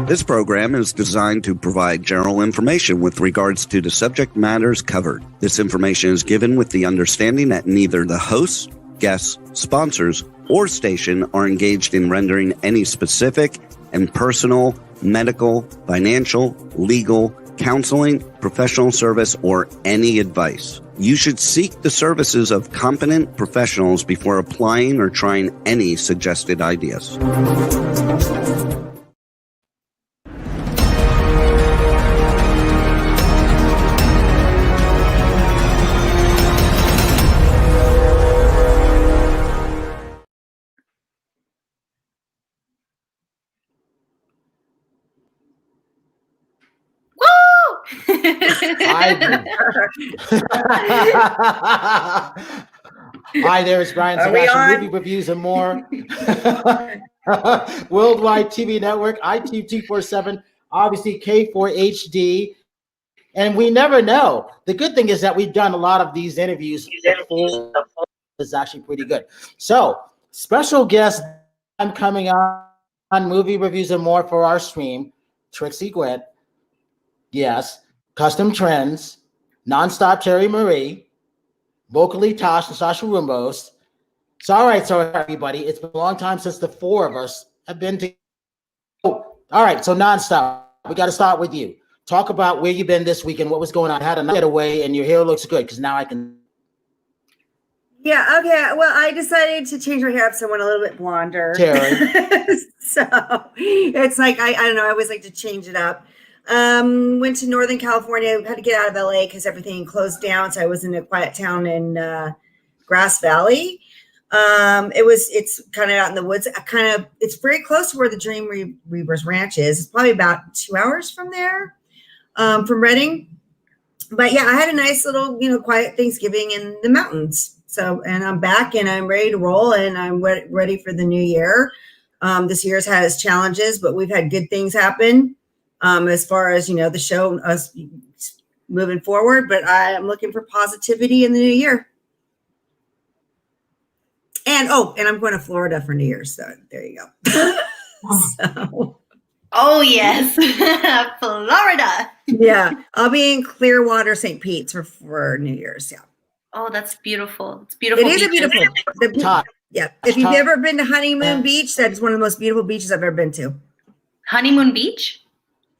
This program is designed to provide general information with regards to the subject matters covered. This information is given with the understanding that neither the hosts, guests, sponsors, or station are engaged in rendering any specific and personal, medical, financial, legal, counseling, professional service, or any advice. You should seek the services of competent professionals before applying or trying any suggested ideas. Hi there, it's Brian Sebastian, movie reviews and more. Worldwide TV network, IT247, obviously K4HD. And we never know. The good thing is that we've done a lot of these interviews before. It's actually pretty good. So, special guest I'm coming on movie reviews and more for our stream, Trixie Gynn. Yes. Custom Trends, Nonstop Terry Marie, Vocally Tosh and Sasha Rumbos. So, all right, so everybody, it's been a long time since the four of us have been together. Oh, all right, so Nonstop, we got to start with you. Talk about where you've been this weekend, what was going on. I had a night away, and your hair looks good because now I can. Yeah, okay. Well, I decided to change my hair up so I went a little bit blonder. Terry. So it's like, I don't know, I always like to change it up. Went to Northern California. Had to get out of LA because everything closed down. So I was in a quiet town in Grass Valley. It's kind of out in the woods. It's very close to where the Dream Reavers Ranch is. It's probably about 2 hours from there, from Redding. But yeah, I had a nice little, quiet Thanksgiving in the mountains. So, and I'm back and I'm ready to roll and I'm ready for the new year. This year's had its challenges, but we've had good things happen. As far as, the show, us moving forward, but I am looking for positivity in the new year. And I'm going to Florida for New Year's. So there you go. Oh, yes. Florida. Yeah. I'll be in Clearwater, St. Pete's for New Year's. Yeah. Oh, that's beautiful. It's beautiful. It is a beautiful. Yeah. If you've never been to Honeymoon Beach, that is one of the most beautiful beaches I've ever been to. Honeymoon Beach?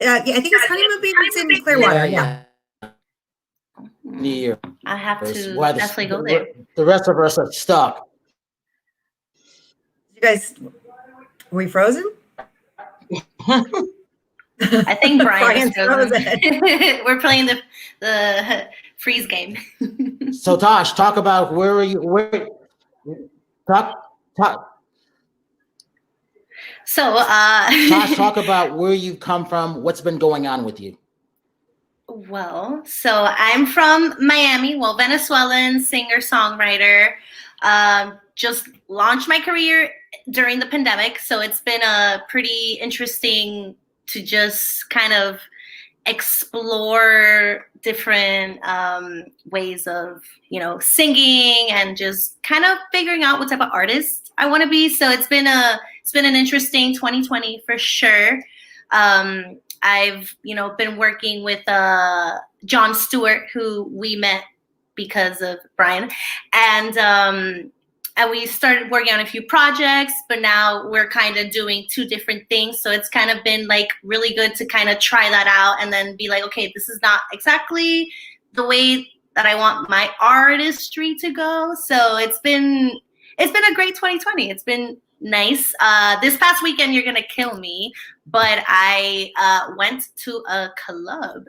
Yeah, I think it's Honeymoon Beach. It's in Clearwater. Yeah. New Year. I have to definitely go there. The rest of us are stuck. You guys, were we frozen? I think Brian's frozen. We're playing the freeze game. So Tosh, talk about So, Tosh, talk about where you've come from, what's been going on with you. Well, so I'm from Miami, Venezuelan singer-songwriter. Just launched my career during the pandemic, so it's been pretty interesting to just kind of explore different ways of, singing and just kind of figuring out what type of artist I want to be. So it's been an interesting 2020 for sure. I've, been working with John Stewart, who we met because of Brian, and we started working on a few projects, but now we're kind of doing two different things. So it's kind of been like really good to kind of try that out and then be like, okay, this is not exactly the way that I want my artistry to go. So it's been a great 2020. It's been nice. This past weekend, you're gonna kill me, but I went to a club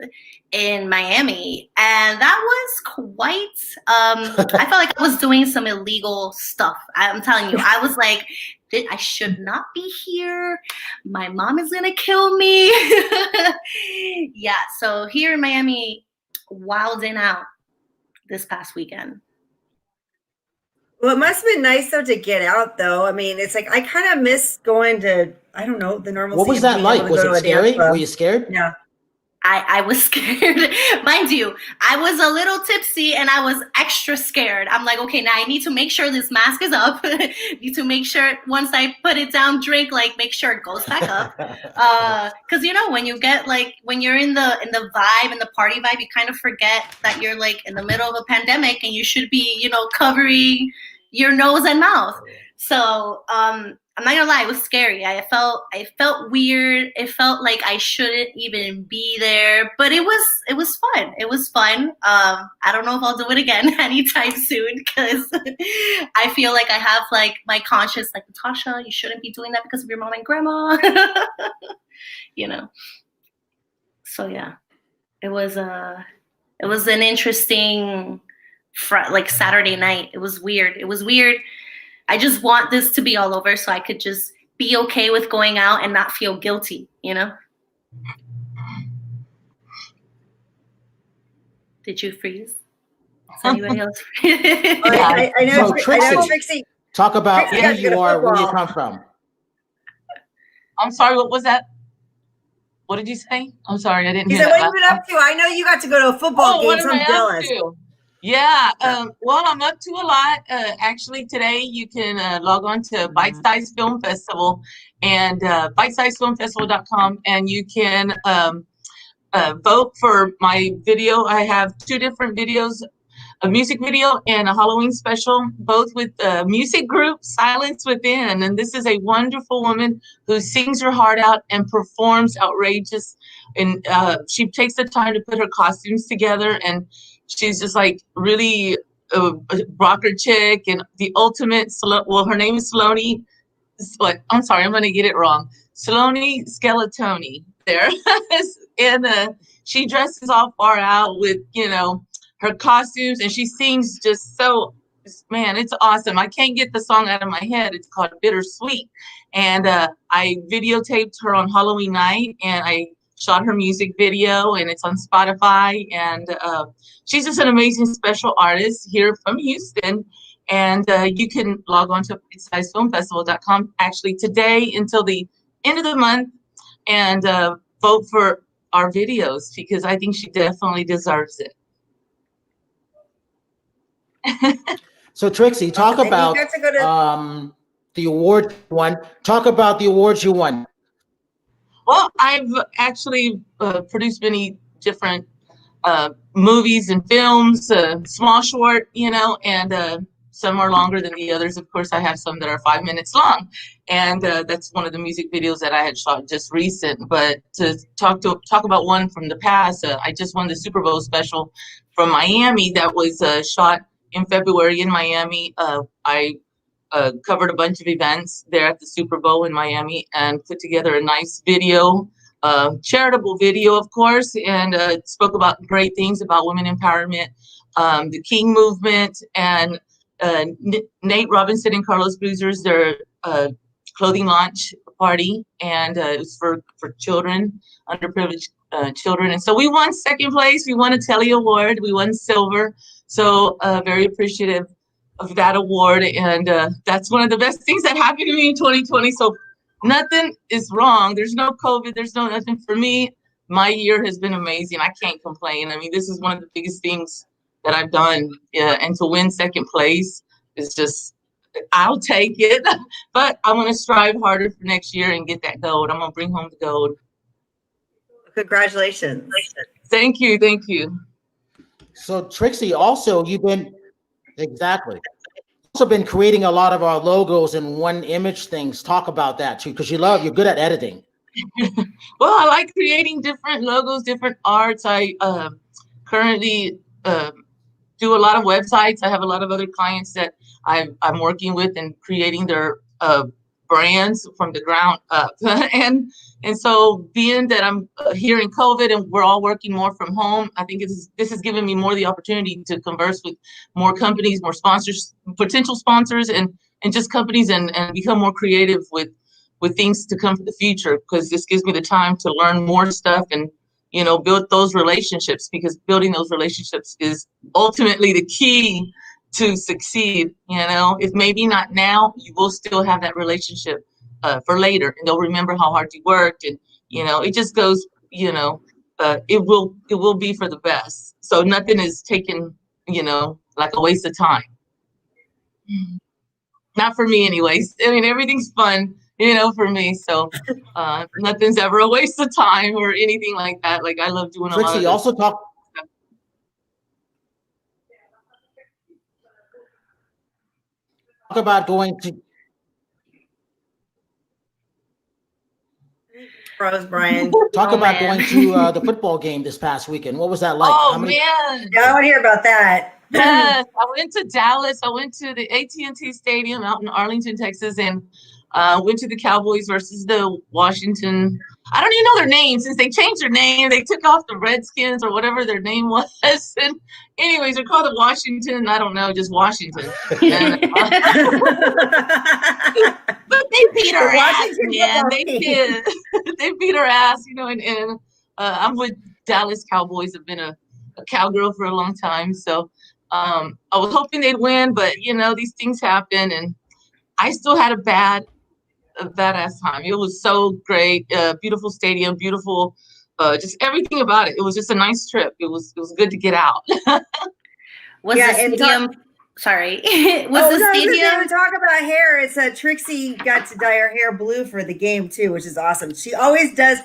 in Miami, and that was quite. I felt like I was doing some illegal stuff. I'm telling you, I was like, I should not be here. My mom is gonna kill me. Yeah. So here in Miami, wilding out this past weekend. Well, it must have been nice, though, to get out, though. I mean, it's like I kind of miss going to, I don't know, the normal. What was that like? Was it scary? Were you scared? Yeah. I was scared. Mind you, I was a little tipsy and I was extra scared. I'm like, okay, now I need to make sure this mask is up. Need to make sure once I put it down, drink, like make sure it goes back up. Cause you know, when you get like, when you're in the vibe and the party vibe, you kind of forget that you're like in the middle of a pandemic and you should be, you know, covering your nose and mouth. So, I'm not gonna lie, it was scary. I felt weird. It felt like I shouldn't even be there, but it was fun. It was fun. I don't know if I'll do it again anytime soon because I feel like I have like my conscience, like, Natasha, you shouldn't be doing that because of your mom and grandma. You know. So yeah, it was an interesting like Saturday night. It was weird. It was weird. I just want this to be all over so I could just be okay with going out and not feel guilty, you know? Did you freeze? Is anybody else freeze? I know, So, Trixie, I know, Trixie. Talk about Trixie, who you are, where you come from. I'm sorry, what was that? What did you say? I'm sorry, I didn't He hear said, that. what have you been up to? I know you got to go to a football game, what so am I'm I jealous. up to? Yeah, well, I'm up to a lot. Actually, today you can log on to Bite Size Film Festival and bitesizefilmfestival.com, and you can vote for my video. I have 2 different videos, a music video and a Halloween special, both with the music group Silence Within. And this is a wonderful woman who sings her heart out and performs outrageous. And she takes the time to put her costumes together, and she's just like really a rocker chick and the ultimate. Well, her name is Saloni. I'm sorry, I'm going to get it wrong. Saloni Skeletoni there. And she dresses all far out with, you know, her costumes, and she sings just so, man, it's awesome. I can't get the song out of my head. It's called Bittersweet. And I videotaped her on Halloween night, and I shot her music video, and it's on Spotify. And she's just an amazing special artist here from Houston. And you can log on to bitesizefilmfestival.com actually today until the end of the month and vote for our videos, because I think she definitely deserves it. So, Trixie, talk about the award you won. Talk about the awards you won. Well, I've actually produced many different movies and films, small, short, you know, and some are longer than the others. Of course, I have some that are 5 minutes long, and that's one of the music videos that I had shot just recent. But to talk about one from the past, I just won the Super Bowl special from Miami that was shot in February in Miami. I covered a bunch of events there at the Super Bowl in Miami and put together a nice video, charitable video, of course, and spoke about great things about women empowerment, the King movement, and Nate Robinson and Carlos Boozer's their clothing launch party, and it was for children, underprivileged children. And so we won second place. We won a Telly Award. We won silver. So very appreciative of that award. And that's one of the best things that happened to me in 2020. So nothing is wrong. There's no COVID. There's no nothing for me. My year has been amazing. I can't complain. I mean, this is one of the biggest things that I've done. And to win second place is just, I'll take it. But I want to strive harder for next year and get that gold. I'm going to bring home the gold. Congratulations. Thank you. Thank you. So, Trixie, also you've been also been creating a lot of our logos and one image things. Talk about that too, because you're good at editing. Well, I like creating different logos, different arts. I currently do a lot of websites. I have a lot of other clients that I'm working with and creating their brands from the ground up. And so being that I'm here in COVID and we're all working more from home, I think this has given me more the opportunity to converse with more companies, more sponsors, potential sponsors, and just companies and become more creative with things to come for the future, because this gives me the time to learn more stuff and, you know, build those relationships, because building those relationships is ultimately the key to succeed. You know, if maybe not now, you will still have that relationship for later, and they'll remember how hard you worked. And, you know, it just goes, you know, it will be for the best. So nothing is taken, like a waste of time. Not for me anyways. I mean, everything's fun, for me. So nothing's ever a waste of time or anything like that. Like, I love doing a lot of Trixie, also talk about going to Rose, Brian. Talk about going to the football game this past weekend. What was that like? Oh, man. Yeah, I want to hear about that. Yes, I went to Dallas. I went to the AT&T Stadium out in Arlington, Texas, and went to the Cowboys versus the Washington. I don't even know their names since they changed their name. They took off the Redskins or whatever their name was. And anyways, they're called the Washington. I don't know, just Washington. And, but they beat our ass, man. They did. They beat our ass, and I'm with Dallas Cowboys. I've been a cowgirl for a long time. So I was hoping they'd win, but, these things happen. And I still had a badass time. It was so great. Beautiful stadium, beautiful, just everything about it. It was just a nice trip. It was good to get out. Was the stadium? Sorry, was the stadium? Talk about hair. It's Trixie got to dye her hair blue for the game too, which is awesome. She always does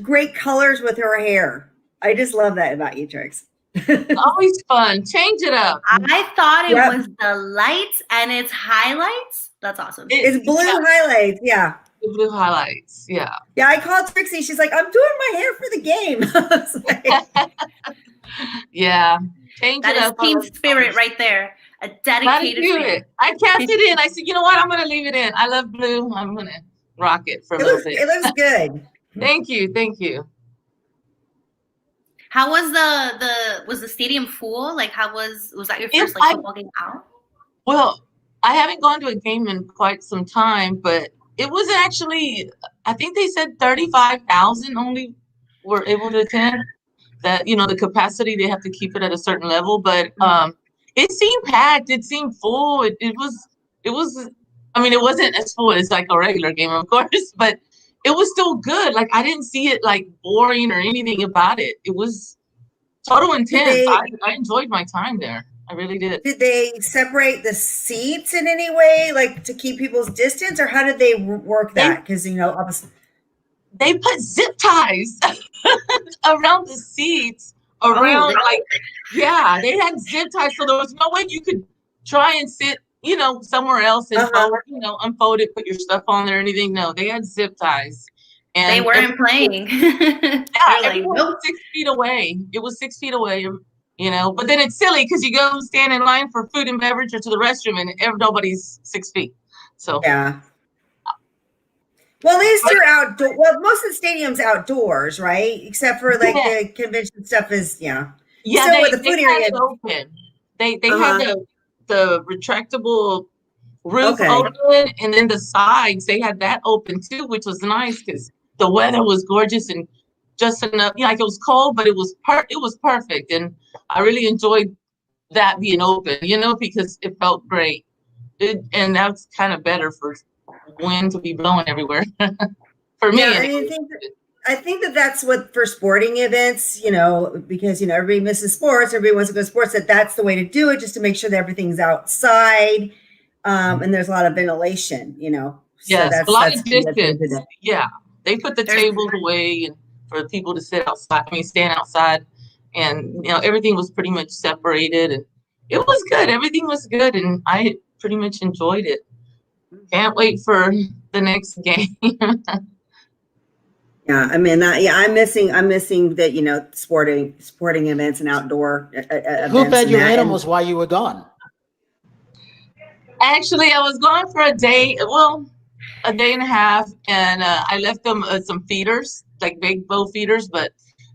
great colors with her hair. I just love that about you, Trix. Always fun. Change it up. I thought it was the lights and its highlights. That's awesome. It's blue highlights. Yeah. The blue highlights. Yeah. Yeah. I called Trixie. She's like, I'm doing my hair for the game. Yeah. Change it up. That is team spirit right there. A dedicated fan. I cast it in. I said, you know what? I'm going to leave it in. I love blue. I'm going to rock it for a little bit. It looks good. Thank you. Thank you. How was was the stadium full? Like, how was that your first football game out? Well, I haven't gone to a game in quite some time, but it was actually, I think they said 35,000 only were able to attend. That, the capacity, they have to keep it at a certain level, but it seemed packed. It seemed full. It was, I mean, it wasn't as full as like a regular game, of course, but it was still good. Like, I didn't see it like boring or anything about it. It was total intense. I enjoyed my time there. I really did. Did they separate the seats in any way, like to keep people's distance, or how did they work that? Because, obviously they put zip ties around the seats, they had zip ties. So there was no way you could try and sit, somewhere else and unfold it, put your stuff on there or anything. No, they had zip ties. And they weren't playing. Everyone was 6 feet away. It was 6 feet away, but then it's silly because you go stand in line for food and beverage or to the restroom and nobody's 6 feet. So yeah. Well, at least you're outdoor. Well, most of the stadium's outdoors, right? Except for like the convention stuff is, Yeah, so they had it open. They had the retractable roof open, and then the sides, they had that open too, which was nice because the weather was gorgeous and just enough. Like, it was cold, but it was perfect, and I really enjoyed that being open, because it felt great. And that's kind of better for wind to be blowing everywhere. For me, I think that's what for sporting events, because everybody misses sports, everybody wants to go to sports. That's the way to do it, just to make sure that everything's outside, and there's a lot of ventilation. Yes, so a lot of distance. Yeah, they put the tables away and for people to sit outside. Stand outside, and everything was pretty much separated, and it was good. Everything was good, and I pretty much enjoyed it. Can't wait for the next game. Yeah, I mean, I'm missing that, sporting events and outdoor events. Who fed your animals while you were gone? Actually, I was gone for a day and a half, and I left them some feeders, like big bow feeders, but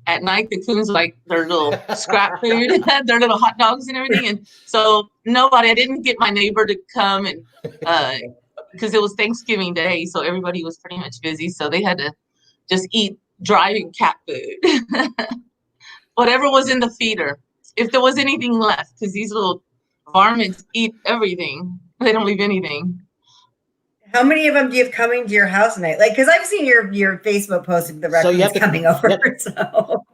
at night the coons like their little scrap food, their little hot dogs and everything, and so I didn't get my neighbor to come, and because it was Thanksgiving Day, so everybody was pretty much busy, so they had to just eat dry cat food. Whatever was in the feeder. If there was anything left, because these little varmints eat everything. They don't leave anything. How many of them do you have coming to your house tonight? Like, because I've seen your Facebook post of the So you raccoons have to- coming over. yep. So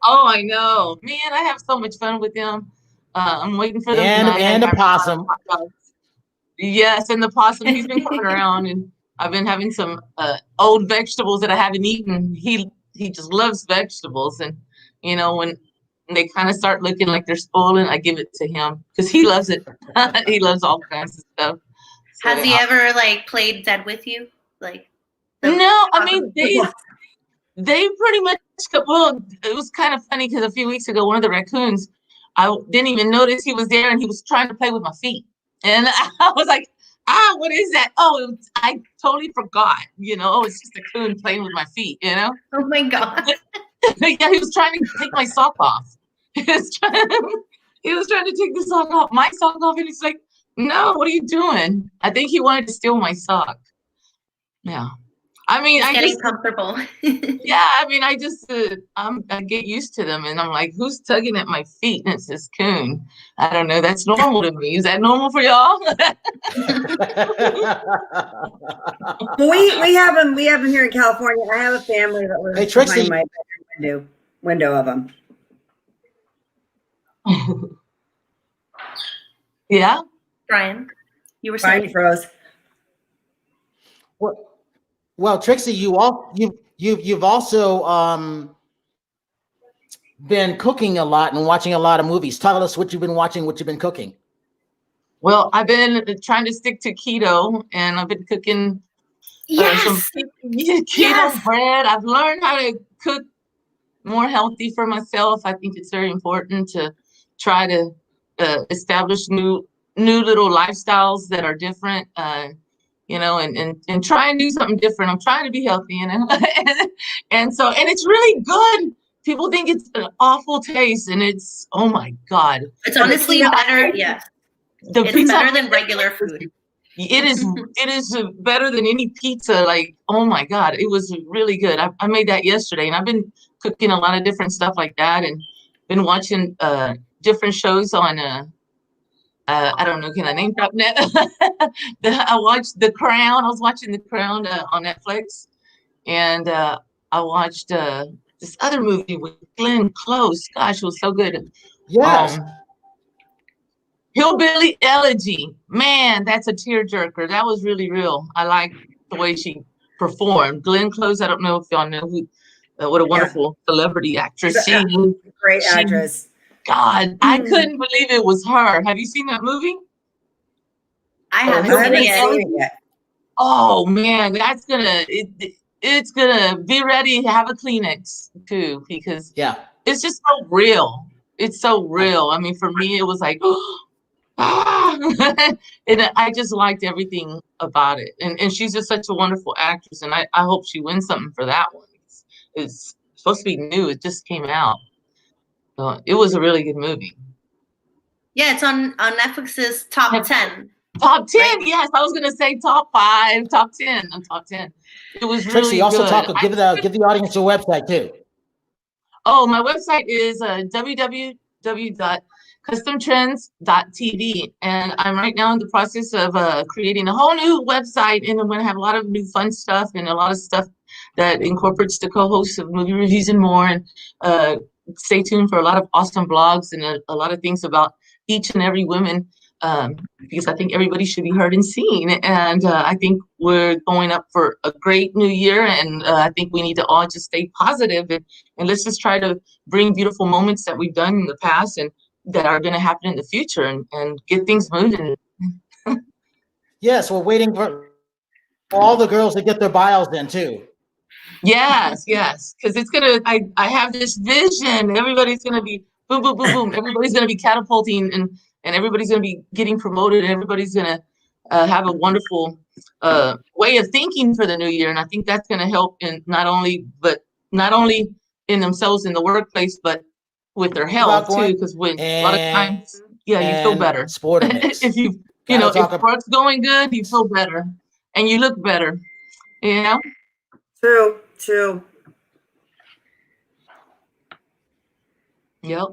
Oh, I know, man. I have so much fun with them. I'm waiting for them tonight. And I a possum. Yes, and the possum. He's been coming around, and I've been having some old vegetables that I haven't eaten. He just loves vegetables, and when they kind of start looking like they're spoiling, I give it to him because he loves it. He loves all kinds of stuff. So, Has he ever like played dead with you? Like no, I mean they pretty much. Well, it was kind of funny because a few weeks ago, one of the raccoons, I didn't even notice he was there, and he was trying to play with my feet, and I was like, what is that? Oh, I totally forgot. It's just a coon playing with my feet. Oh my god. Yeah, he was trying to take my sock off. He was trying to take the sock off, my sock off, and he's like, "No, what are you doing?" I think he wanted to steal my sock. Yeah. I mean, He's I getting just comfortable. yeah, I mean, I just I get used to them, and I'm like, who's tugging at my feet? And it's this coon. I don't know. That's normal to me. Is that normal for y'all? we have them. We have them here in California. I have a family that lives Trixie. behind my bedroom window of them. Yeah. Brian, you were Brian saying. froze. Well, Trixie, you've also been cooking a lot and watching a lot of movies. Tell us what you've been watching, what you've been cooking. Well, I've been trying to stick to keto, and I've been cooking some keto bread. I've learned how to cook more healthy for myself. I think it's very important to try to establish new little lifestyles that are different. And try and do something different. I'm trying to be healthy, and it's really good. People think it's an awful taste, and it's, oh my God. It's honestly better. Yeah. It's better than regular food. It is better than any pizza. Like, oh my God, it was really good. I made that yesterday, and I've been cooking a lot of different stuff like that, and been watching different shows on I don't know, can I name drop net? I watched The Crown. I was watching The Crown on Netflix, and I watched this other movie with Glenn Close. Gosh, it was so good. Yes. Hillbilly Elegy. Man, that's a tearjerker. That was really real. I like the way she performed. Glenn Close, I don't know if y'all know who, what a wonderful celebrity actress. Great actress. God, I couldn't believe it was her. Have you seen that movie? I haven't seen it yet. Oh man, it's gonna be ready to have a Kleenex too, because it's just so real. It's so real. I mean, for me, it was like, and I just liked everything about it. And she's just such a wonderful actress, and I hope she wins something for that one. It's supposed to be new. It just came out. So it was a really good movie. Yeah, it's on Netflix's top 10. Top 10, right? Yes. I was gonna say top 5, top 10, and top 10. It was Trixie, really also good. Give the audience your website too. Oh, my website is www.customtrends.tv, and I'm right now in the process of creating a whole new website, and I'm going to have a lot of new fun stuff and a lot of stuff that incorporates the co-hosts of movie reviews and more. And stay tuned for a lot of awesome blogs and a lot of things about each and every woman, because I think everybody should be heard and seen. And I think we're going up for a great new year, and I think we need to all just stay positive and let's just try to bring beautiful moments that we've done in the past and that are going to happen in the future, and get things moving. Yes, we're waiting for all the girls to get their bios in too. Yes, because it's gonna. I have this vision. Everybody's gonna be boom, boom, boom, boom. Everybody's gonna be catapulting, and everybody's gonna be getting promoted, and everybody's gonna have a wonderful way of thinking for the new year. And I think that's gonna help in not only in themselves in the workplace, but with their health too. Because when a lot of times, you feel better. If if work's going good, you feel better, and you look better. True. Yep.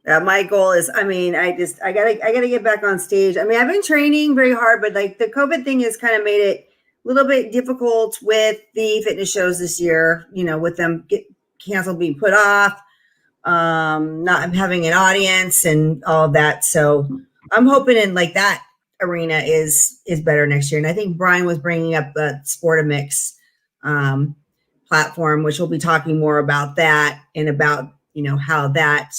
My goal is, I gotta get back on stage. I mean, I've been training very hard, but like the COVID thing has kind of made it a little bit difficult with the fitness shows this year, with them get canceled, being put off, not having an audience and all of that. So I'm hoping in like that arena is better next year. And I think Brian was bringing up the Sportamix platform, which we'll be talking more about that and about, how that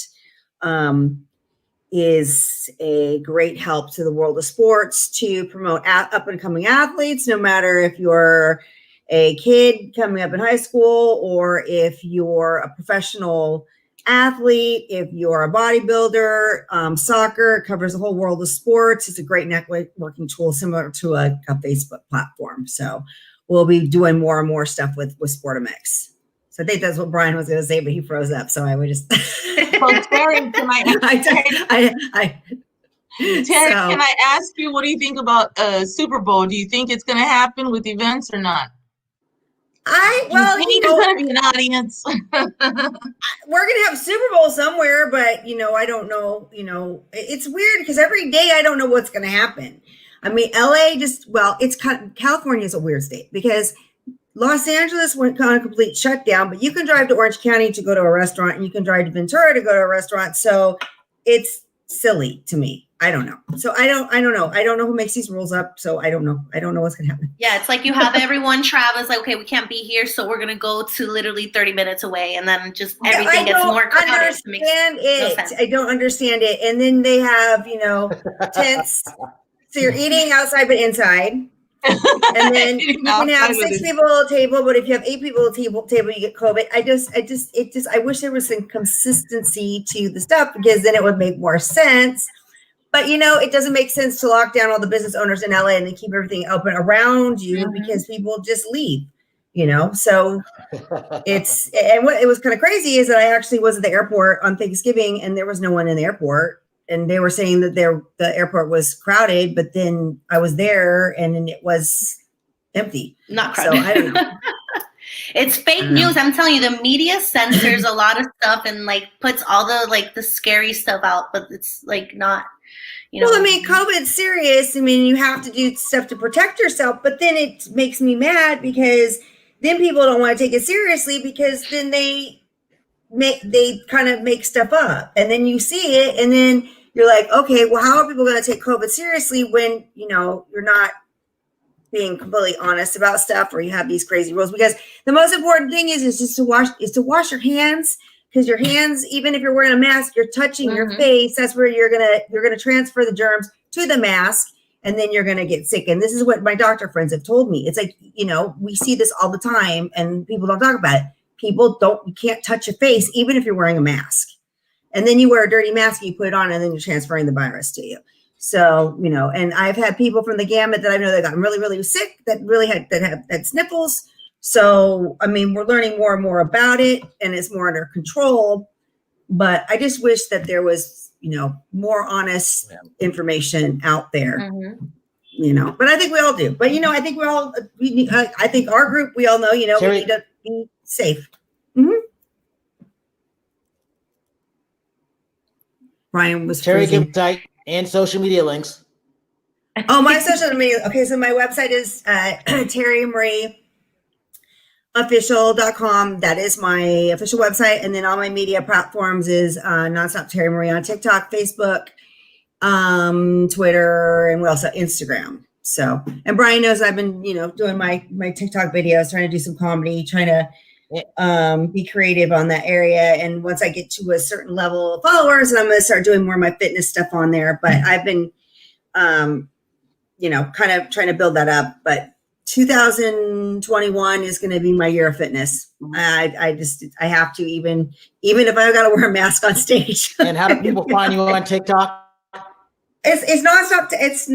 is a great help to the world of sports to promote up and coming athletes, no matter if you're a kid coming up in high school or if you're a professional athlete, if you're a bodybuilder. Soccer covers the whole world of sports. It's a great networking tool, similar to a Facebook platform. So we'll be doing more and more stuff with Sportamix. So I think that's what Brian was going to say, but he froze up. So I would just. Well, Terry, can I ask you, what do you think about Super Bowl? Do you think it's going to happen with events or not? There's going to be an audience. We're going to have Super Bowl somewhere, but I don't know. It's weird because every day I don't know what's going to happen. I mean, LA California is a weird state because Los Angeles went on a complete shutdown, but you can drive to Orange County to go to a restaurant and you can drive to Ventura to go to a restaurant. So it's silly to me. I don't know. So I don't know. I don't know who makes these rules up. So I don't know. I don't know what's going to happen. Yeah. It's like you have everyone travel. It's like, okay, we can't be here. So we're going to go to literally 30 minutes away. And then just everything gets more crowded. I don't understand it. And then they have, tents. So you're eating outside, but inside. And then you can have 6 people at a table, but if you have 8 people at a table, you get COVID. I wish there was some consistency to the stuff because then it would make more sense. But it doesn't make sense to lock down all the business owners in LA and then keep everything open around you because people just leave. So it was kind of crazy is that I actually was at the airport on Thanksgiving and there was no one in the airport. And they were saying that the airport was crowded, but then I was there and it was empty. Not crowded. So I don't know. It's fake news. I'm telling you, the media censors a lot of stuff and like puts all the scary stuff out, but it's like not, Well, I mean, COVID's serious. I mean, you have to do stuff to protect yourself, but then it makes me mad because then people don't want to take it seriously because then they kind of make stuff up and then you see it and then you're like, okay, well, how are people going to take COVID seriously when, you're not being completely honest about stuff or you have these crazy rules? Because the most important thing is just to wash your hands because your hands, even if you're wearing a mask, you're touching your face. That's where you're going to transfer the germs to the mask and then you're going to get sick. And this is what my doctor friends have told me. It's like, we see this all the time and people don't talk about it. You can't touch your face, even if you're wearing a mask. And then you wear a dirty mask, you put it on, and then you're transferring the virus to you. So, and I've had people from the gamut that I know that got really, really sick, that really had sniffles. So, I mean, we're learning more and more about it, and it's more under control. But I just wish that there was, more honest information out there. But I think we all do. But, I think I think our group, we all know, Terry, we need to be safe. Brian was Terry, give website and social media links. Oh, my social media. Okay, so my website is terrymarieofficial.com. That is my official website. And then all my media platforms is Nonstop Terry Marie on TikTok, Facebook, Twitter, and we also Instagram. So, and Brian knows I've been, doing my TikTok videos, trying to do some comedy, trying to be creative on that area. And once I get to a certain level of followers, I'm going to start doing more of my fitness stuff on there. But I've been, kind of trying to build that up. But 2021 is going to be my year of fitness. I have to, even if I've got to wear a mask on stage. And how do people find you on TikTok? It's nonstop. It's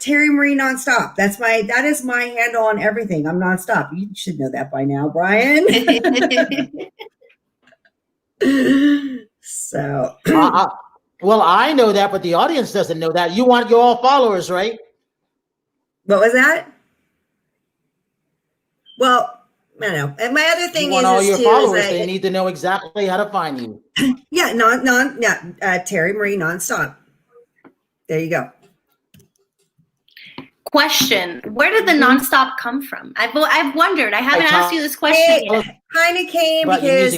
Terry Marie Nonstop. That is my handle on everything. I'm nonstop. You should know that by now, Brian. So, well, I know that, but the audience doesn't know that. You want your all followers, right? What was that? Well, I don't know. And my other thing you want all is your too, followers, is they need to know exactly how to find you. Terry Marie nonstop. There you go. Question: where did the nonstop come from? I've wondered. I haven't asked you this question yet. It kind of came because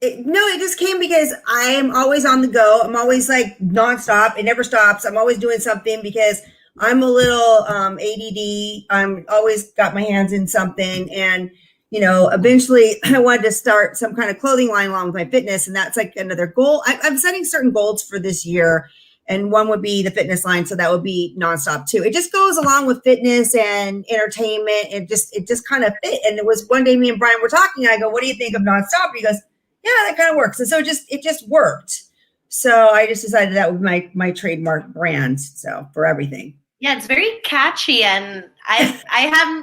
it just came because I am always on the go. I'm always like nonstop. It never stops. I'm always doing something because I'm a little ADD. I'm always got my hands in something. And, eventually I wanted to start some kind of clothing line along with my fitness. And that's like another goal. I'm setting certain goals for this year. And one would be the fitness line. So that would be nonstop too. It just goes along with fitness and entertainment. It just kind of fit. And it was one day me and Brian were talking. I go, what do you think of nonstop? And he goes, yeah, that kind of works. And so it just worked. So I just decided that would be my trademark brand. So for everything. Yeah, it's very catchy, and I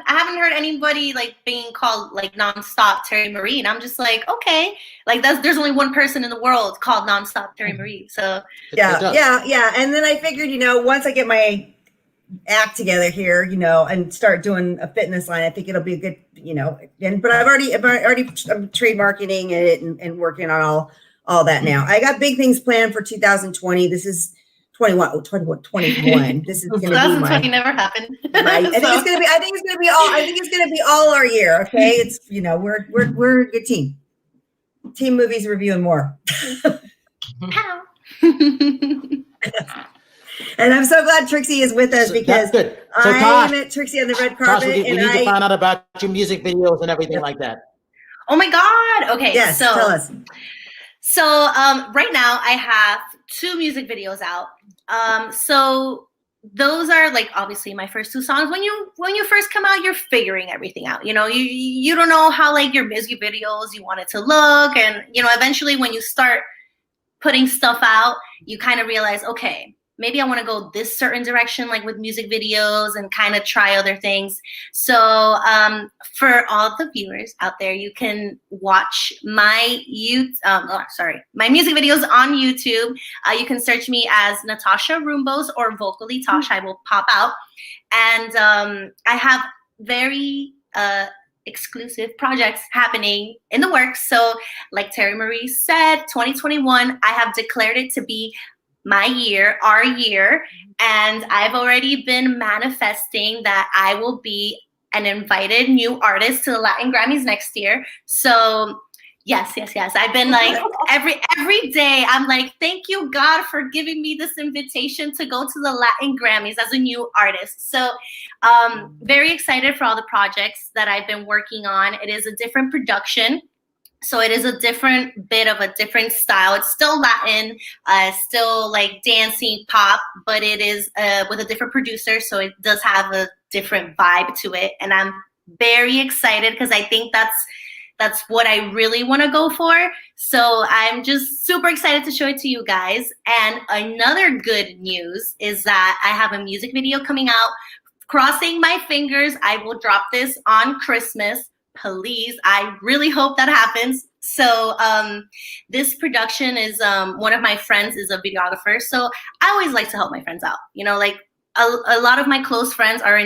haven't heard anybody like being called like nonstop Terry Marie. And I'm just like, okay, like there's only one person in the world called nonstop Terry Marie. So yeah. And then I figured, once I get my act together here, and start doing a fitness line, I think it'll be a good, but I'm trademarketing it and working on all that now. I got big things planned for 2020. This is 21. This is going to be 2020 never happened. Right. I think it's going to be all our year. Okay. It's, we're a good team. Team movies review and more. And I'm so glad Trixie is with us because I met Trixie on the red carpet. Tosh, we need to find out about your music videos and everything like that. Oh my God. Okay. Yes, so tell us. So right now I have 2 music videos out. So those are like obviously my first 2 songs. When you first come out, you're figuring everything out. You don't know how like your music videos you want it to look, and eventually when you start putting stuff out, you kind of realize, okay, maybe I want to go this certain direction, like with music videos, and kind of try other things. So for all the viewers out there, you can watch my my music videos on YouTube. You can search me as Natasha Rumbos or Vocally Tosh. I will pop out. And I have very exclusive projects happening in the works. So like Terry Marie said, 2021, I have declared it to be my year, our year, and I've already been manifesting that I will be an invited new artist to the Latin Grammys next year. So yes. I've been like every day I'm like, thank you God for giving me this invitation to go to the Latin Grammys as a new artist. So very excited for all the projects that I've been working on. It is a different production. So it is a different bit of a different style. It's still Latin, still like dancing pop, but it is with a different producer. So it does have a different vibe to it. And I'm very excited because I think that's what I really want to go for. So I'm just super excited to show it to you guys. And another good news is that I have a music video coming out. Crossing my fingers, I will drop this on Christmas. Please, I really hope that happens. So this production is one of my friends is a videographer. So I always like to help my friends out. Like a lot of my close friends are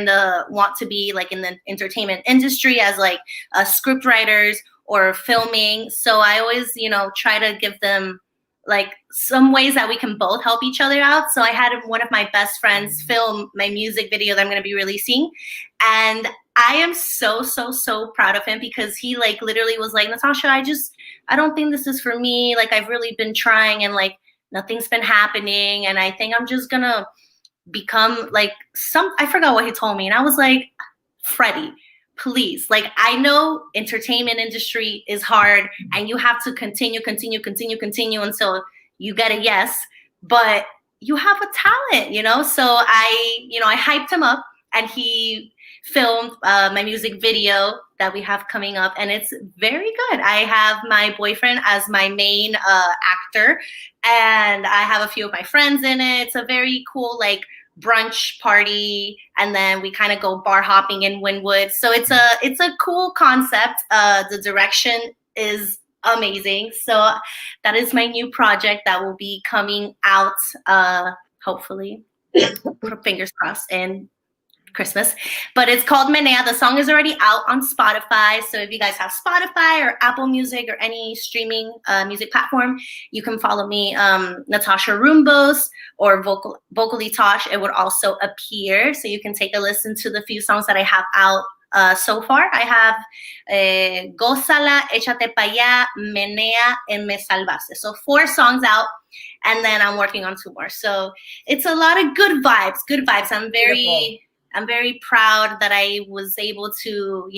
want to be like in the entertainment industry as like script writers or filming. So I always, try to give them like some ways that we can both help each other out. So I had one of my best friends film my music video that I'm going to be releasing. And I am so proud of him because he like literally was like, Natasha, I don't think this is for me. Like I've really been trying and like nothing's been happening. And I think I'm just going to become like I forgot what he told me. And I was like, Freddie, please. Like I know entertainment industry is hard and you have to continue until you get a yes, but you have a talent, So I hyped him up and he filmed my music video that we have coming up, and it's very good. I have my boyfriend as my main actor, and I have a few of my friends in it. It's a very cool like brunch party, and then we kind of go bar hopping in Wynwood. So it's a cool concept. The direction is amazing. So that is my new project that will be coming out hopefully, fingers crossed, in Christmas, but it's called Menea. The song is already out on Spotify. So if you guys have Spotify or Apple Music or any streaming music platform, you can follow me, Natasha Rumbos or Vocally Tosh. It would also appear. So you can take a listen to the few songs that I have out so far. I have Gózala, Échate Pa' Allá, Menea, and Me Salvaste. So 4 songs out. And then I'm working on 2 more. So it's a lot of good vibes, I'm very proud that I was able to,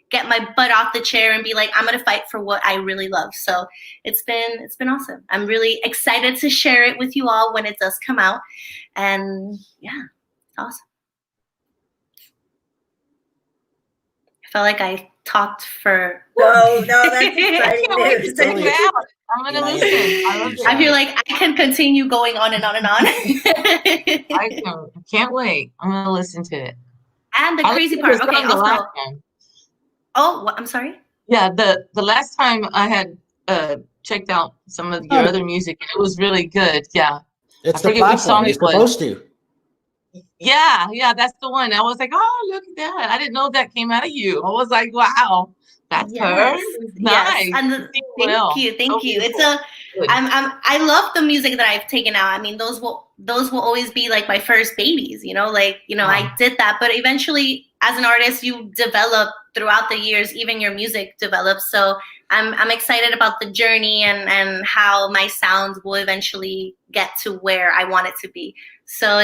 get my butt off the chair and be like, I'm going to fight for what I really love. So it's been awesome. I'm really excited to share it with you all when it does come out. And yeah, it's awesome. I felt like I talked for... No, that's exciting news. I'm gonna listen. I feel like I can continue going on and on and on. I can't wait. I'm gonna listen to it. And the crazy part, okay, also. Oh, what? I'm sorry. Yeah, the last time I had checked out some of your other music, and it was really good. Yeah, it's the platform. It's supposed to. Yeah, that's the one. I was like, oh, look at that! I didn't know that came out of you. I was like, wow. That's her. Nice. Yes. And thank you. It's I love the music that I've taken out. I mean, those will always be like my first babies, wow. I did that, but eventually as an artist, you develop throughout the years, even your music develops. So I'm excited about the journey and how my sound will eventually get to where I want it to be. So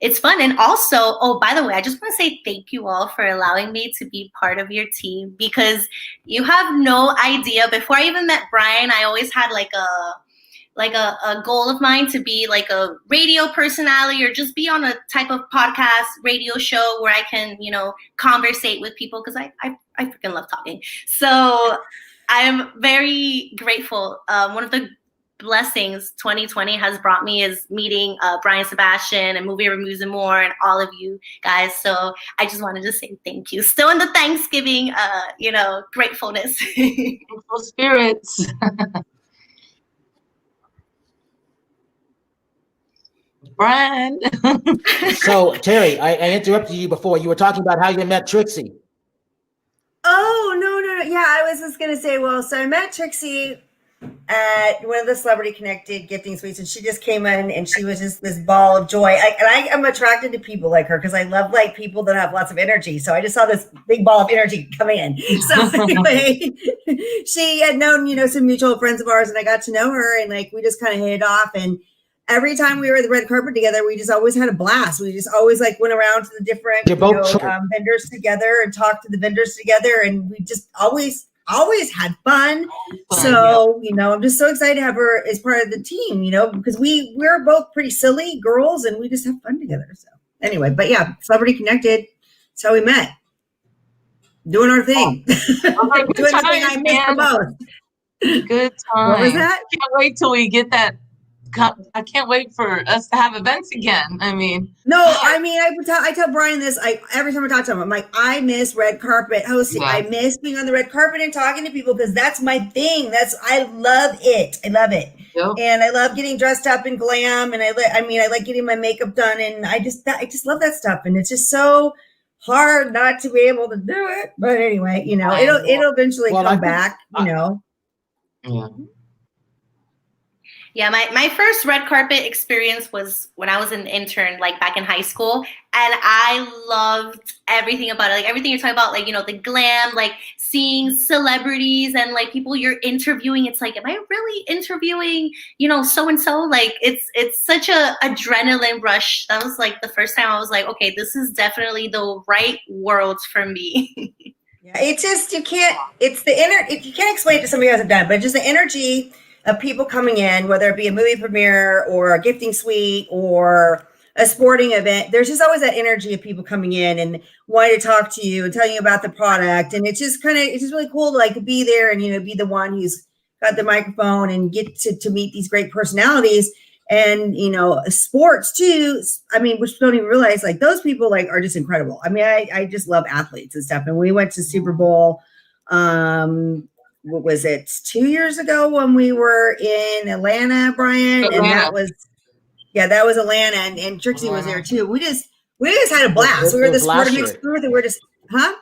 it's fun. And also, oh, by the way, I just want to say thank you all for allowing me to be part of your team, because you have no idea. Before I even met Brian, I always had like a goal of mine to be like a radio personality or just be on a type of podcast radio show where I can, conversate with people, because I freaking love talking. So I'm very grateful. One of the blessings 2020 has brought me is meeting Brian Sebastian and Movie Reviews and More and all of you guys. So I just wanted to say thank you. Still in the Thanksgiving, gratefulness. Grateful spirits. Brian. So Terry, I interrupted you before. You were talking about how you met Trixie. Oh, no. Yeah, I was just going to say, so I met Trixie at one of the Celebrity Connected gifting suites, and she just came in and she was just this ball of joy. I am attracted to people like her because I love people that have lots of energy. So I just saw this big ball of energy coming in. So anyway, she had known, some mutual friends of ours, and I got to know her, and we just kind of hit it off. And every time we were at the red carpet together, we just always had a blast. We just always went around to the different vendors together and talked to the vendors together, and we just always had fun. So, I'm just so excited to have her as part of the team, because we're both pretty silly girls and we just have fun together. So anyway, but yeah, Celebrity Connected. That's how we met. Doing our thing. Doing the thing I missed the most. Good time. What was that? Can't wait till we get that. I can't wait for us to have events again. I tell Brian this. Every time I talk to him, I'm like, I miss red carpet hosting. Yeah. I miss being on the red carpet and talking to people, because that's my thing. I love it. I love it. Yep. And I love getting dressed up in glam. And I like getting my makeup done. And I just love that stuff. And it's just so hard not to be able to do it. But anyway, it'll eventually come back. Yeah. Yeah, my first red carpet experience was when I was an intern, back in high school. And I loved everything about it. Everything you're talking about, the glam, seeing celebrities and people you're interviewing. It's am I really interviewing, so-and-so? It's such a adrenaline rush. That was the first time I was okay, this is definitely the right world for me. Yeah, it's just, you can't explain it to somebody who hasn't done it, but just the energy of people coming in, whether it be a movie premiere or a gifting suite or a sporting event. There's just always that energy of people coming in and wanting to talk to you and telling you about the product. And it's just really cool to be there and, be the one who's got the microphone and get to meet these great personalities. And, sports too. Which don't even realize those people are just incredible. I just love athletes and stuff. And we went to Super Bowl, what was it, 2 years ago when we were in Atlanta, Brian? And that was Atlanta, and Trixie was there too. We We just had a blast. It We were was this last mixed year. group, and we're just, huh?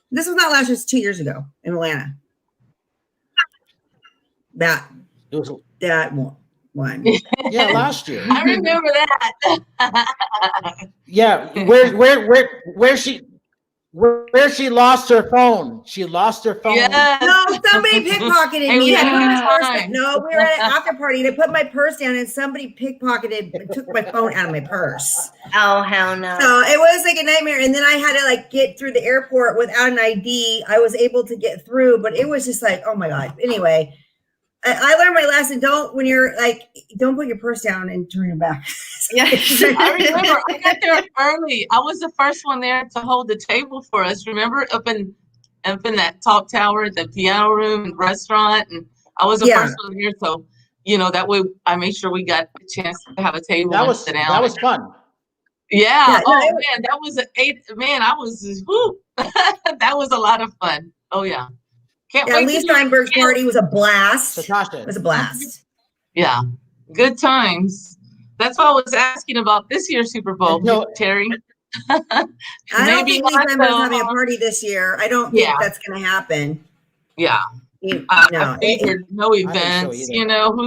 This was not last year, it was 2 years ago in Atlanta. That one. Yeah, last year. I remember that. Yeah, where she lost her phone. She lost her phone. Yes. No, somebody pickpocketed Hey, we me. I had put a my good purse time. No, we were at an after party and I put my purse down and somebody pickpocketed and took my phone out of my purse. Oh, hell no. So it was like a nightmare. And then I had to like get through the airport without an ID. I was able to get through, but it was just like, oh my God. Anyway, I learned my lesson. Don't put your purse down and turn your back. Yeah. I remember I got there early. I was the first one there to hold the table for us. Remember up in that top tower at the piano room and restaurant, and I was the first one here. So that way I made sure we got a chance to have a table and sit down. That was fun. Yeah. Man, that was man. I was whoo. That was a lot of fun. Oh yeah. Can't wait. Lee Steinberg's party was a blast. Natasha. It was a blast. Yeah, good times. That's what I was asking about this year's Super Bowl, Terry. I don't think Lee Steinberg's having a party this year. I don't think that's going to happen. Yeah. I figured no events. Who's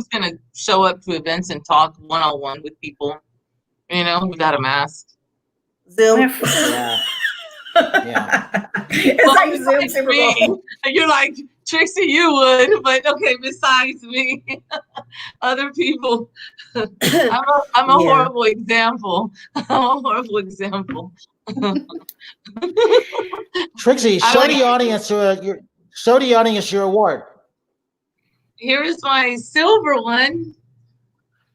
going to show up to events and talk one-on-one with people, without a mask? Zoom. Yeah. Yeah. It's like Zoom Super Bowl. You're like, Trixie, you would, but okay, besides me, other people, I'm a horrible example. I'm a horrible example. Trixie, show the audience your award. Here is my silver one.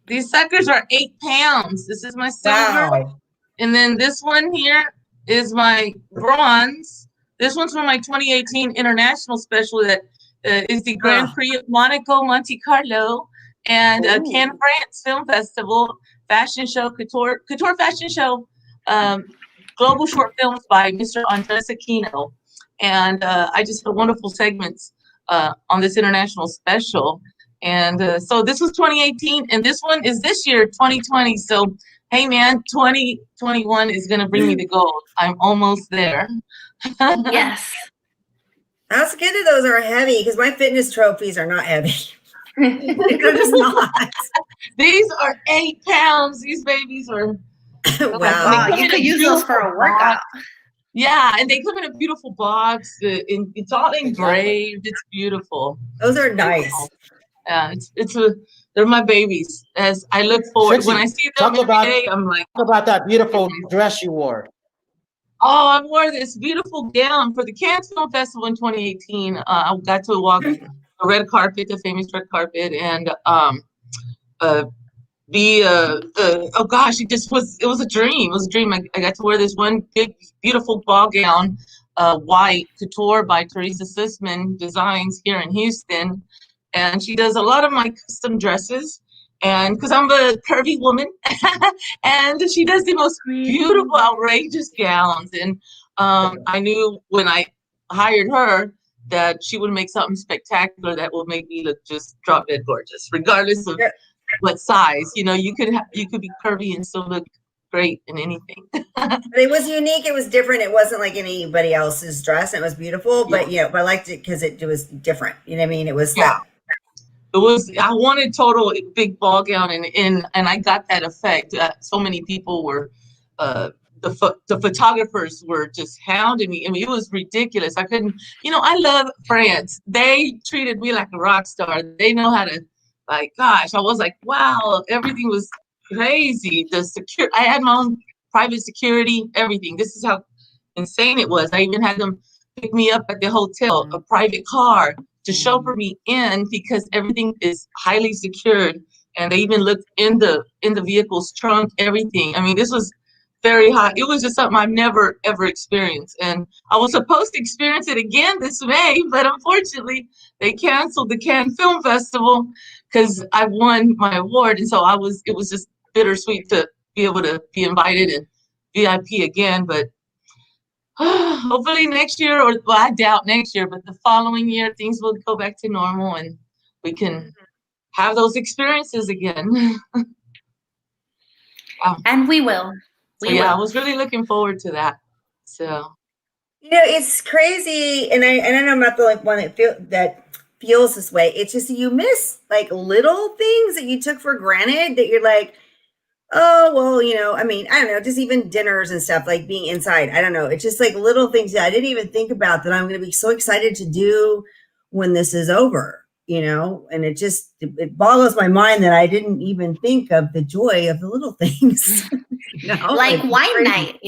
These suckers are 8 pounds. This is my silver. Wow. And then this one here is my bronze. This one's from my 2018 international special that is the Grand Prix of Monaco, Monte Carlo, and Cannes, France Film Festival, fashion show, couture fashion show, global short films by Mr. Andres Aquino. And I just had wonderful segments on this international special. And so this was 2018, and this one is this year, 2020. So, hey, man, 2021 is going to bring me the gold. I'm almost there. Yes. That's good that those are heavy because my fitness trophies are not heavy. They're just not. These are 8 pounds. These babies are. Wow. You could use those for a workout. Yeah, and they come in a beautiful box. It's all engraved. It's beautiful. Those are nice. Yeah, they're my babies. As I look forward, Trixie, when I see them every day, I'm like, talk about that beautiful dress you wore. oh, I wore this beautiful gown for the Cannes Film Festival in 2018. I got to walk the red carpet, the famous red carpet, and oh gosh, it was a dream. It was a dream. I got to wear this one big, beautiful ball gown, white couture by Teresa Sisman Designs here in Houston. And she does a lot of my custom dresses, and because I'm a curvy woman, and she does the most beautiful, outrageous gowns. And I knew when I hired her that she would make something spectacular that will make me look just drop dead gorgeous, regardless of what size. You could be curvy and still look great in anything. But it was unique. It was different. It wasn't like anybody else's dress. It was beautiful, but but I liked it because it was different. You know what I mean? It was It was. I wanted total big ball gown, and I got that effect. So many people were, the photographers were just hounding me. I mean, it was ridiculous. I couldn't. I love France. They treated me like a rock star. They know how to. Like, gosh, I was like, wow, everything was crazy. I had my own private security, everything. This is how insane it was. I even had them pick me up at the hotel, a private car, to chauffeur me in because everything is highly secured. And they even looked in the vehicle's trunk, everything. I mean, this was very hot. It was just something I've never, ever experienced. And I was supposed to experience it again this May, but unfortunately, they canceled the Cannes Film Festival because I won my award. And so it was just bittersweet to be able to be invited and VIP again. But hopefully next year, I doubt next year, but the following year, things will go back to normal and we can have those experiences again. And we will. So yeah, I was really looking forward to that. So it's crazy, and I know I'm not the one that feels this way. It's just you miss like little things that you took for granted that you're like, oh, well, I mean, I don't know, just even dinners and stuff, like being inside. I don't know. It's just like little things that I didn't even think about that I'm going to be so excited to do when this is over, and it boggles my mind that I didn't even think of the joy of the little things. Like wine night,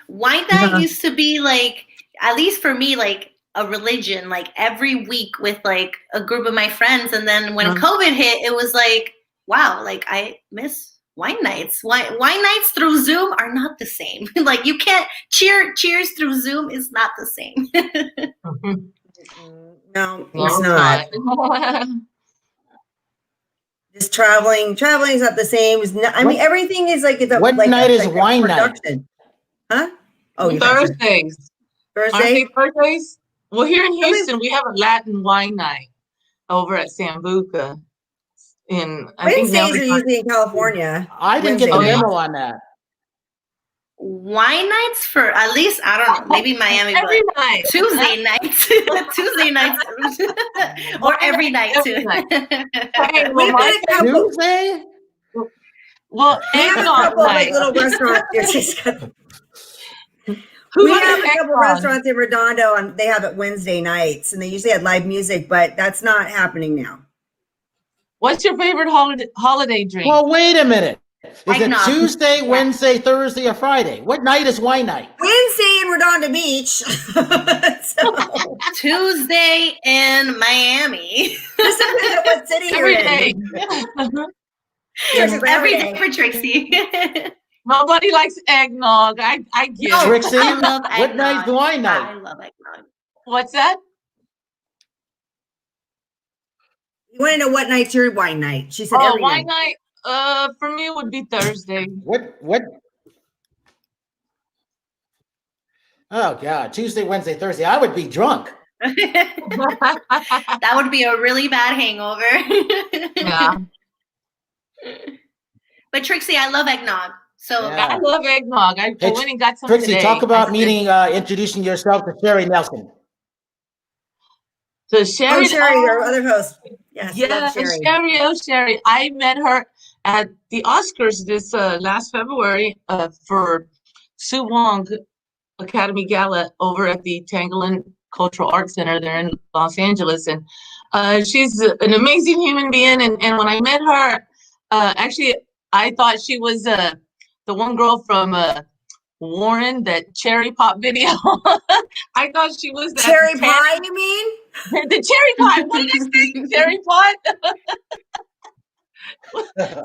wine night used to be like, at least for me, like a religion, like every week with like a group of my friends. And then when COVID hit, it was like, wow, like I miss wine nights. Wine nights through Zoom are not the same. Like you can't cheers through Zoom is not the same. No, it's not. Just traveling is not the same. I mean, everything is like what night is wine night? Huh? Oh, Thursdays. Thursdays. Well, here in Houston, we have a Latin wine night over at Sambuca. Wednesdays are usually in California. I didn't get the memo on that. Wine nights for at least, I don't know, maybe Miami, every but night. Tuesday nights. Tuesday nights. Or every night too. Hey, Tuesday? Well, we have a couple of like little restaurants. We have a couple restaurants in Redondo, and they have it Wednesday nights, and they usually have live music, but that's not happening now. What's your favorite holiday drink? Well, wait a minute. Is it Tuesday, Wednesday, Thursday, or Friday? What night is wine night? Wednesday in Redondo Beach. Tuesday in Miami. This depends on what city you're in. Every day for Trixie. Nobody likes eggnog. I get it. Trixie, I love eggnog. what night's wine night? I love eggnog. What's that? You want to know what night's your wine night? She said every wine night. For me, it would be Thursday. What? Oh God, Tuesday, Wednesday, Thursday. I would be drunk. That would be a really bad hangover. Yeah. But Trixie, I love eggnog. So I love eggnog. I went and got some Trixie, today. talk about introducing yourself to Sherry Nelson. So Sherry, our other host. Yes, Sherry. I met her at the Oscars this last February for Sue Wong Academy Gala over at the Tanglein Cultural Arts Center there in Los Angeles. And she's an amazing human being. And when I met her, actually, I thought she was the one girl from Warren, that cherry pop video. I thought she was that cherry pie, you mean? The cherry pie. What did I say? Cherry pie?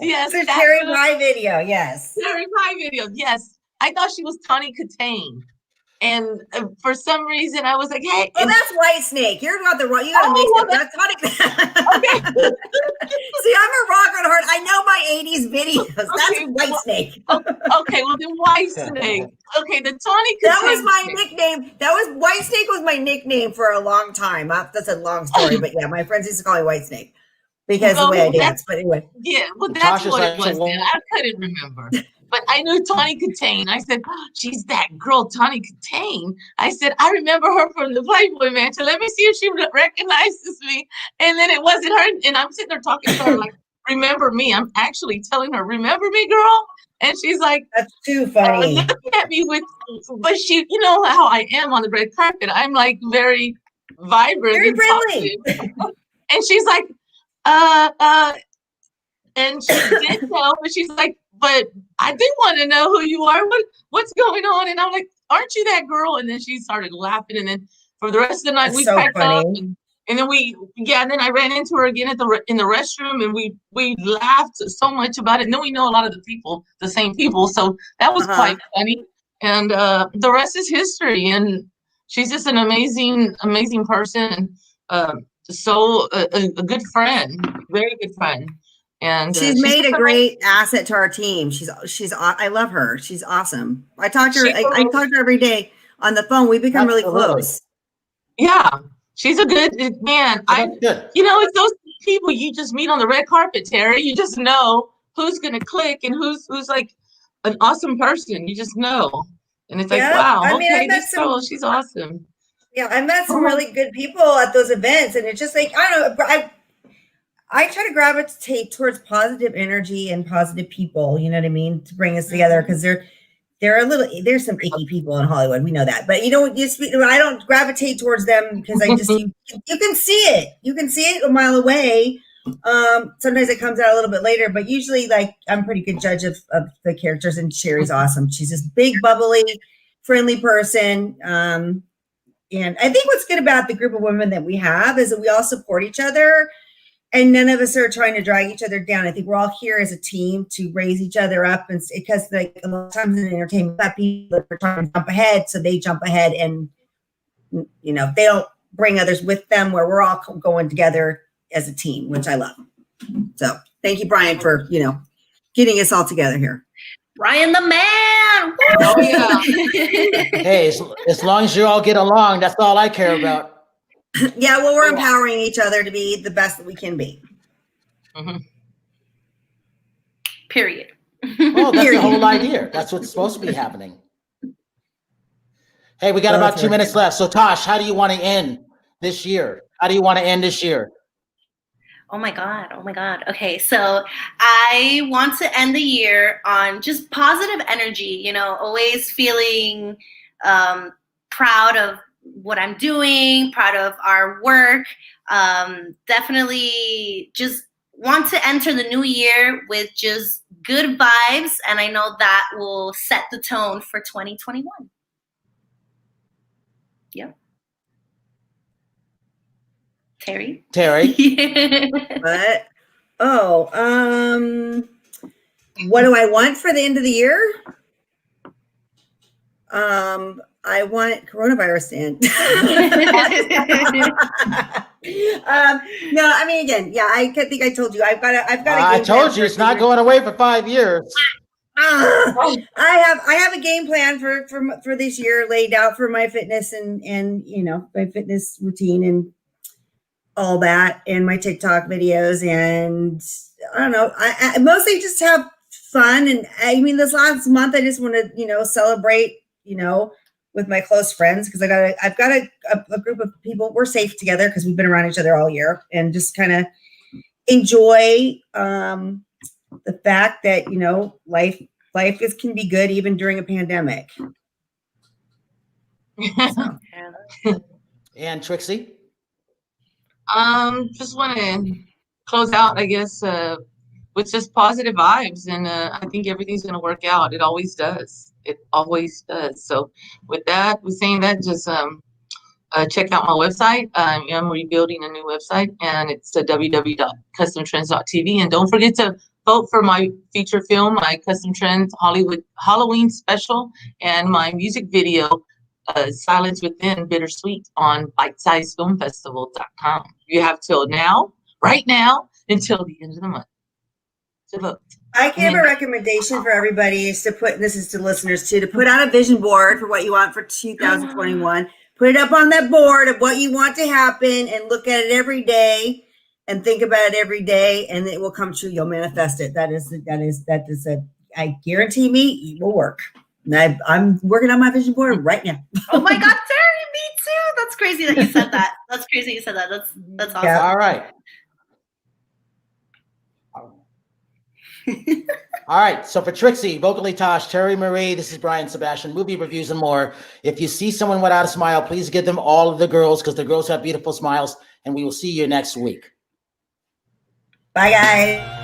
Yes. The cherry pie video, yes. Cherry pie video, yes. I thought she was Tawny Katane. And for some reason, I was like, hey. Oh, that's White Snake. You're not the wrong. You got to mix up. That's Tawny. Okay. See, I'm a rock on heart. I know my 80s videos. That's White Snake. Okay, well, then White Snake. Okay, the Tawny Katane. That was my nickname. White Snake was my nickname for a long time. That's a long story, but yeah, my friends used to call me White Snake because the way I dance. But anyway. Yeah, well, that's what it was. I couldn't remember. But I knew Tawny Katane. I said, oh, she's that girl, Tawny Katane. I said, I remember her from the Playboy Mansion. Let me see if she recognizes me. And then it wasn't her. And I'm sitting there talking to her like, remember me. I'm actually telling her, remember me, girl? And she's like, that's too funny. Looking at me but she, you know how I am on the red carpet. I'm like very vibrant. Very friendly. And she's like, and she did tell, but she's like, but I did want to know who you are. What's going on? And I'm like, aren't you that girl? And then she started laughing. And then for the rest of the night, we packed up. And then and then I ran into her again in the restroom, and we laughed so much about it. And then we know a lot of the same people. So that was quite funny. And the rest is history. And she's just an amazing, amazing person. So a good friend, very good friend. And she's made a great asset to our team. I love her. She's awesome. I talk to her. I talk to her every day on the phone. We become really close. Yeah, she's a good man. It's those people you just meet on the red carpet, Terry. You just know who's gonna click and who's like an awesome person. You just know. And it's like, Yeah, wow, I mean, okay, this girl, she's awesome. Yeah, I met some really good people at those events, and it's just like, I don't know, I try to gravitate towards positive energy and positive people, you know what I mean, to bring us together, because there's some icky people in Hollywood, we know that, but I don't gravitate towards them because I just you can see it a mile away. Sometimes it comes out a little bit later, but usually, like, I'm a pretty good judge of the characters, and Sherry's awesome. She's this big, bubbly, friendly person. And I think what's good about the group of women that we have is that we all support each other, and none of us are trying to drag each other down. I think we're all here as a team to raise each other up. And because, like, a lot of times in entertainment, that people are trying to jump ahead, so they jump ahead, and they don't bring others with them, where we're all going together as a team, which I love. So thank you, Brian, for getting us all together here. Brian the man. Oh, yeah. Hey, as long as you all get along, that's all I care about. Yeah, well, we're empowering each other to be the best that we can be. Mm-hmm. Period. Well, that's the whole idea. That's what's supposed to be happening. Hey, we got about 2 minutes left. So, Tosh, how do you want to end this year? How do you want to end this year? Oh my God. Okay, so I want to end the year on just positive energy, always feeling proud of what I'm doing, proud of our work. Definitely just want to enter the new year with just good vibes, and I know that will set the tone for 2021. Yep. Terry? What? What do I want for the end of the year? I want coronavirus to end. No, I mean, again, yeah, I think I told you I've got I told you it's not going away for 5 years. I have a game plan for this year laid out for my fitness and my fitness routine and all that, and my TikTok videos, and I don't know. I mostly just have fun, and I mean, this last month I just want to celebrate with my close friends, because I've got a group of people. We're safe together because we've been around each other all year, and just kind of enjoy the fact that life can be good even during a pandemic. So. And Trixie? Just want to close out, I guess, with just positive vibes, and I think everything's going to work out. It always does. So with saying that, just check out my website. I'm rebuilding a new website, and it's www.customtrends.tv. And don't forget to vote for my feature film, my Custom Trends Hollywood Halloween special, and my music video, Silence Within Bittersweet, on bitesizefilmfestival.com. You have right now, until the end of the month to vote. I give a recommendation for everybody is to put, this is to listeners too, to put out a vision board for what you want for 2021. Put it up on that board of what you want to happen, and look at it every day and think about it every day, and it will come true. You'll manifest it. I guarantee it will work. And I'm working on my vision board right now. Oh my God, Terry, me too. That's crazy that you said that. That's awesome. Yeah, all right. All right. So for Trixie, vocally Tosh, Terry Marie, this is Brian Sebastian, movie reviews and more. If you see someone without a smile, please give them all of the girls, because the girls have beautiful smiles, and we will see you next week. Bye, guys.